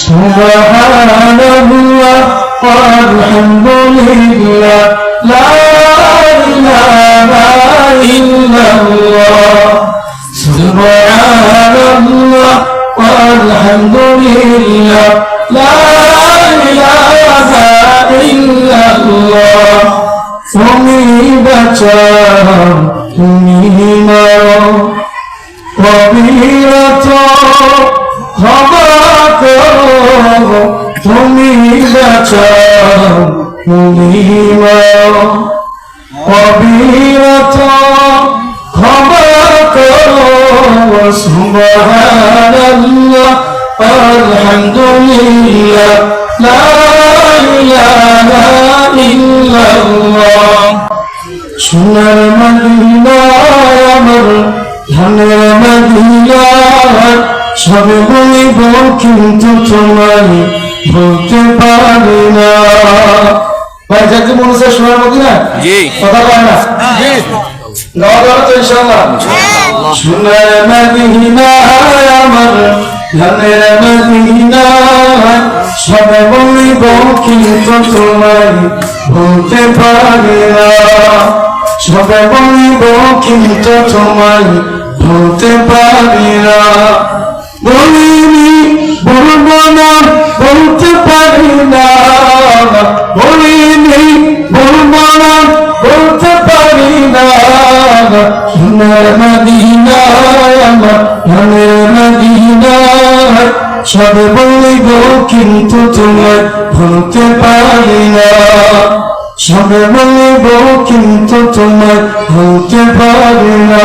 সুবহানাল্লাহ আলহামদুলিল্লাহ লা ইলাহা ইল্লাল্লাহ সুবহানাল্লাহ আলহামদুলিল্লাহ লা ইলাহা ইল্লাল্লাহ তুমি বাঁচাও তুমি মারো কবিরত ক্ষমা করো তুমি বাঁচাও তুমি মারো কবিরত ক্ষমা করো সুবহানাল্লাহ আলহামদুলিল্লাহ লা ইলাহা ইল্লাল্লাহ সোনার মদিনা আমার ধানের মদিনা সবে বলিব কিন্তু তোমায় বলতে পারি না। ভাই যাকে মনে হচ্ছে সোনার মদিনা কথা বলে না গাওয়া যাবে তো ইনশাআল্লাহ। সোনার মদিনা আমার ধানের মদিনা সবে বলিব কিন্তু তোমায় বলতে পারি না। সবে বলিব কিন্তু তোমায় বলতে পারি না। বলিনি বলবো না বলতে পারি না। বলিনি বলবো না বলতে পারি না। সোনার মদিনা আমার ধানের মদিনা সবে বলিব কিন্তু তোমায় বলতে পারি না। সবে বলিব কিন্তু তোমায় বলতে পারি না।